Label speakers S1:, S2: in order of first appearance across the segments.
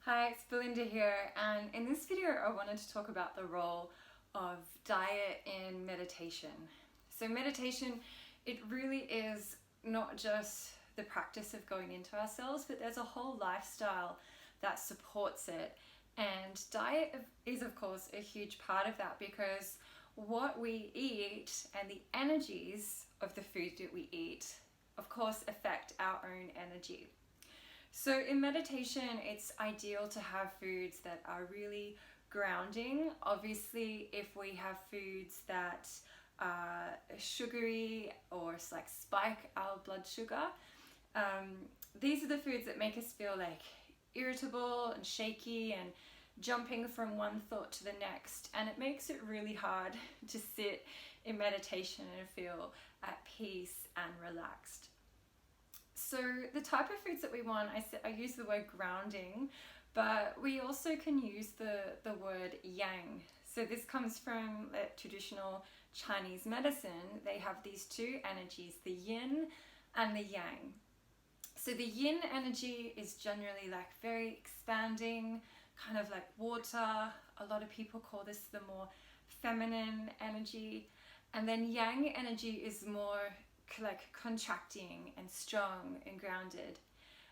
S1: Hi, it's Belinda here, and in this video I wanted to talk about the role of diet in meditation. So meditation, it really is not just the practice of going into ourselves, but there's a whole lifestyle that supports it. And diet is of course a huge part of that, because what we eat and the energies of the food that we eat of course affect our own energy. So in meditation, it's ideal to have foods that are really grounding. Obviously, if we have foods that are sugary or like spike our blood sugar, these are the foods that make us feel like irritable and shaky and jumping from one thought to the next. And it makes it really hard to sit in meditation and feel at peace and relaxed. So the type of foods that we want, I use the word grounding, but we also can use the word yang. So this comes from the traditional Chinese medicine. They have these two energies, the yin and the yang. So the yin energy is generally like very expanding, kind of like water. A lot of people call this the more feminine energy. And then yang energy is more like contracting and strong and grounded.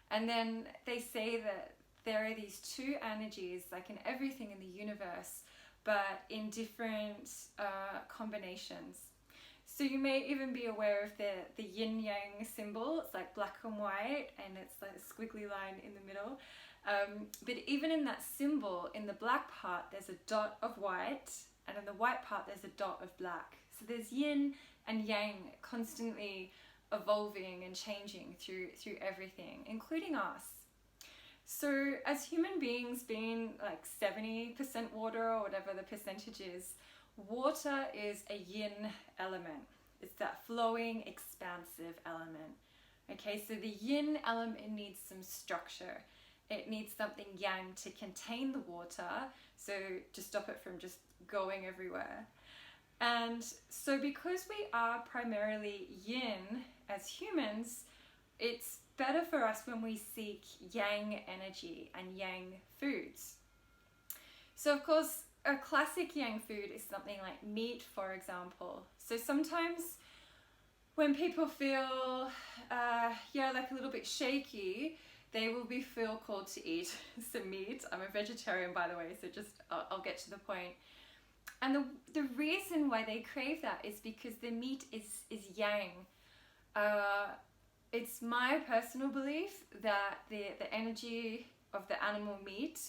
S1: And then they say that there are these two energies like in everything in the universe, but in different combinations. So you may even be aware of the yin yang symbol. It's like black and white, and it's like a squiggly line in the middle. But even in that symbol, in the black part there's a dot of white, and in the white part there's a dot of black. So there's yin and yang constantly evolving and changing through everything, including us. So as human beings, being like 70% water or whatever the percentage is, water is a yin element. It's that flowing, expansive element. Okay, so the yin element needs some structure. It needs something yang to contain the water, so to stop it from just going everywhere. And so because we are primarily yin as humans, it's better for us when we seek yang energy and yang foods. So of course, a classic yang food is something like meat, for example. So sometimes when people feel like a little bit shaky, they will feel called to eat some meat. I'm a vegetarian, by the way, so just I'll get to the point. And the reason why they crave that is because the meat is yang. It's my personal belief that the energy of the animal meat,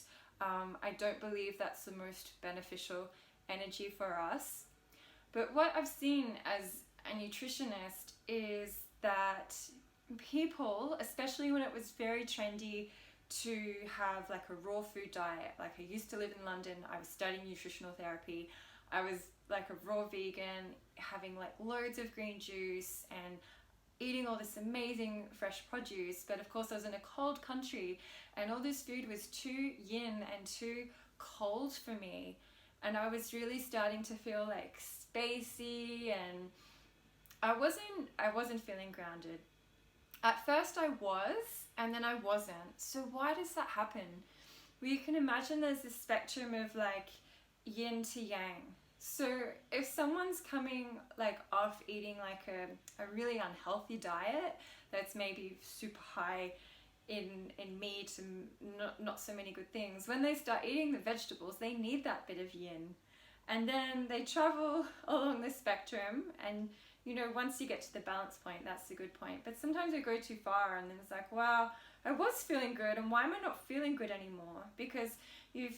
S1: I don't believe that's the most beneficial energy for us. But what I've seen as a nutritionist is that people, especially when it was very trendy to have like a raw food diet. Like I used to live in London, I was studying nutritional therapy, I was like a raw vegan, having like loads of green juice and eating all this amazing fresh produce. But of course I was in a cold country and all this food was too yin and too cold for me, and I was really starting to feel like spacey, and I wasn't feeling grounded. At first I was, and then I wasn't. So why does that happen? Well, you can imagine there's this spectrum of like yin to yang. So if someone's coming like off eating like a really unhealthy diet that's maybe super high in meat and not so many good things, when they start eating the vegetables, they need that bit of yin. And then they travel along the spectrum, and you know, once you get to the balance point, that's a good point. But sometimes we go too far, and then it's like, wow, I was feeling good, and why am I not feeling good anymore? Because you've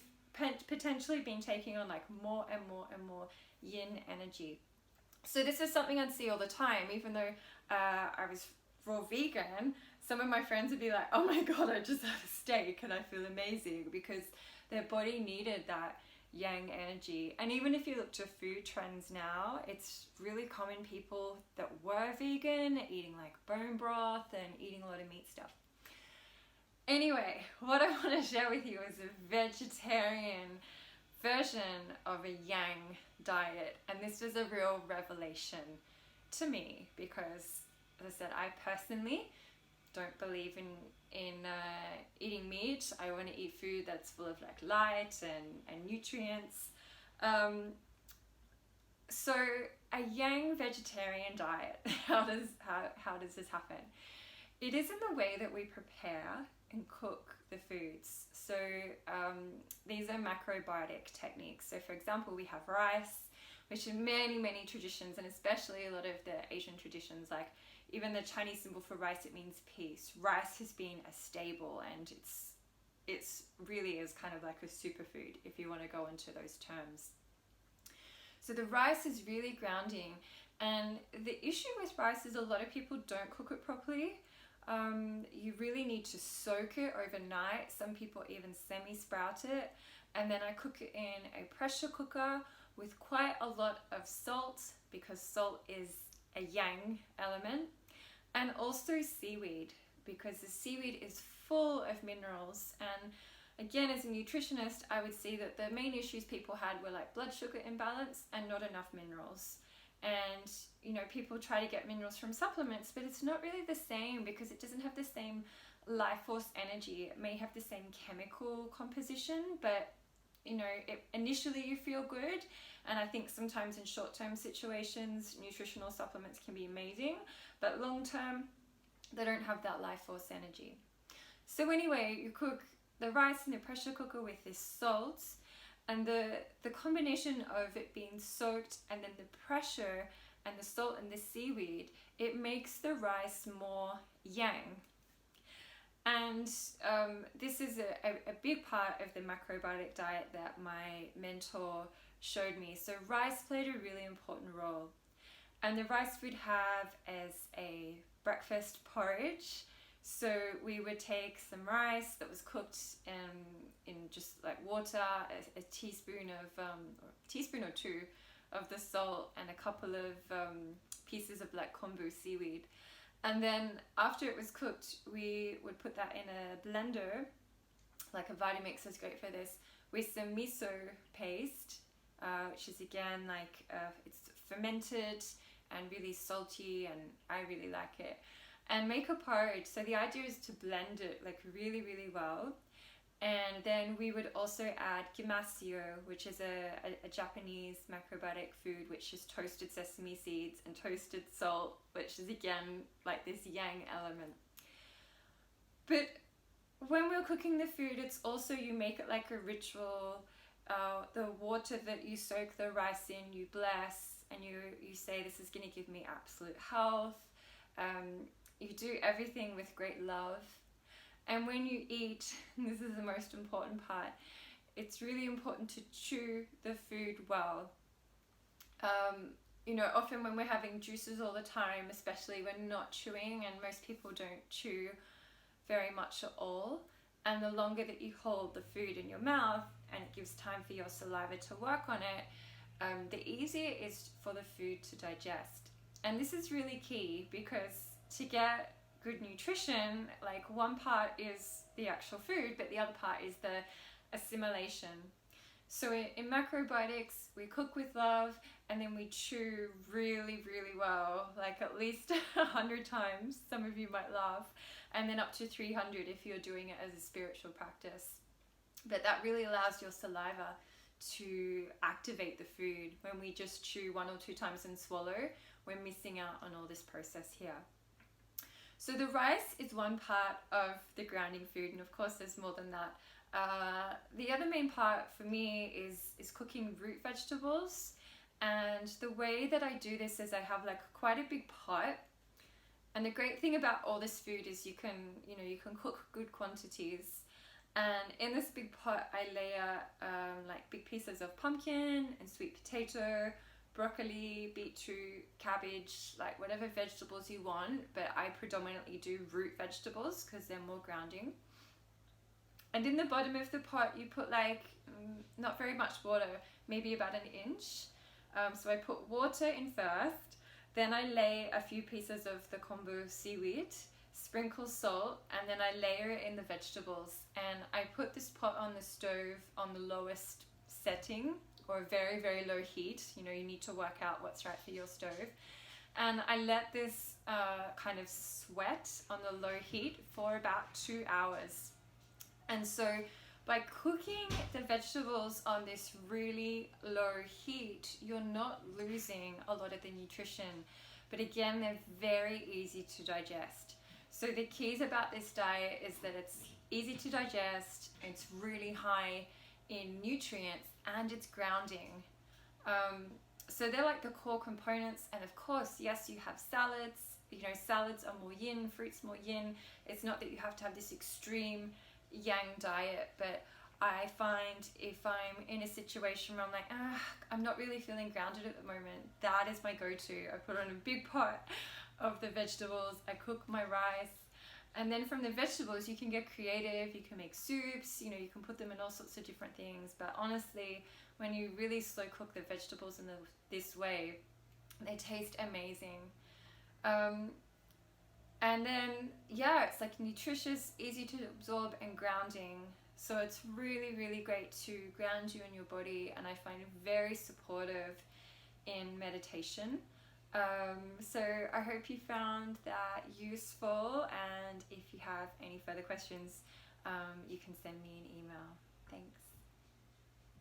S1: potentially been taking on like more and more and more yin energy. So this is something I'd see all the time. Even though I was raw vegan, some of my friends would be like, oh my god, I just had a steak and I feel amazing, because their body needed that yang energy. And even if you look to food trends now, it's really common people that were vegan eating like bone broth and eating a lot of meat stuff. Anyway, what I want to share with you is a vegetarian version of a yang diet, and this was a real revelation to me because, as I said, I personally don't believe in eating meat, I want to eat food that's full of like light and nutrients. So a yang vegetarian diet, how does this happen? It is in the way that we prepare and cook the foods. So these are macrobiotic techniques. So for example, we have rice, which in many traditions, and especially a lot of the Asian traditions, like even the Chinese symbol for rice, it means peace. Rice has been a staple, and it's really is kind of like a superfood if you want to go into those terms. So the rice is really grounding, and the issue with rice is a lot of people don't cook it properly. You really need to soak it overnight. Some people even semi-sprout it, and then I cook it in a pressure cooker with quite a lot of salt, because salt is a yang element, and also seaweed, because the seaweed is full of minerals. And again, as a nutritionist, I would see that the main issues people had were like blood sugar imbalance and not enough minerals. And you know, people try to get minerals from supplements, but it's not really the same, because it doesn't have the same life force energy. It may have the same chemical composition, but you know, initially you feel good, and I think sometimes in short-term situations nutritional supplements can be amazing, but long-term they don't have that life force energy. So anyway, you cook the rice in the pressure cooker with this salt, and the combination of it being soaked and then the pressure and the salt and the seaweed, it makes the rice more yang. And this is a big part of the macrobiotic diet that my mentor showed me. So rice played a really important role. And the rice would have as a breakfast porridge. So we would take some rice that was cooked in just like water, a teaspoon or two of the salt, and a couple of pieces of like kombu seaweed. And then after it was cooked, we would put that in a blender, like a Vitamix is great for this, with some miso paste, which is again like it's fermented and really salty, and I really like it. And make a porridge. So the idea is to blend it like really well. And then we would also add gimasio, which is a Japanese macrobiotic food, which is toasted sesame seeds and toasted salt, which is again like this yang element. But when we're cooking the food, it's also, you make it like a ritual. The water that you soak the rice in, you bless, and you say, this is going to give me absolute health. You do everything with great love. And when you eat, and this is the most important part, it's really important to chew the food well. You know, often when we're having juices all the time, especially, we're not chewing, and most people don't chew very much at all. And the longer that you hold the food in your mouth, and it gives time for your saliva to work on it, the easier it is for the food to digest. And this is really key, because to get good nutrition, like one part is the actual food, but the other part is the assimilation. So in macrobiotics, we cook with love, and then we chew really well, like at least 100 times, some of you might laugh, and then up to 300 if you're doing it as a spiritual practice. But that really allows your saliva to activate the food. When we just chew 1 or 2 times and swallow, we're missing out on all this process here. So the rice is one part of the grounding food, and of course there's more than that. The other main part for me is cooking root vegetables, and the way that I do this is I have like quite a big pot, and the great thing about all this food is you can cook good quantities. And in this big pot I layer like big pieces of pumpkin and sweet potato, broccoli, beetroot, cabbage, like whatever vegetables you want, but I predominantly do root vegetables because they're more grounding. And in the bottom of the pot you put like not very much water, maybe about 1 inch. So I put water in first, then I lay a few pieces of the kombu seaweed, sprinkle salt, and then I layer it in the vegetables. And I put this pot on the stove on the lowest setting, or very low heat. You know, you need to work out what's right for your stove. And I let this kind of sweat on the low heat for about 2 hours. And so by cooking the vegetables on this really low heat, you're not losing a lot of the nutrition. But again, they're very easy to digest. So the keys about this diet is that it's easy to digest, it's really high in nutrients, and it's grounding. So they're like the core components. And of course, yes, you have salads. You know, salads are more yin, fruits more yin. It's not that you have to have this extreme yang diet, but I find if I'm in a situation where I'm like, I'm not really feeling grounded at the moment, that is my go-to. I put on a big pot of the vegetables, I cook my rice, and then from the vegetables you can get creative, you can make soups, you know, you can put them in all sorts of different things. But honestly, when you really slow cook the vegetables in this way, they taste amazing. And then, yeah, it's like nutritious, easy to absorb, and grounding. So it's really, really great to ground you in your body, and I find it very supportive in meditation. So I hope you found that useful, and if you have any further questions, you can send me an email. Thanks.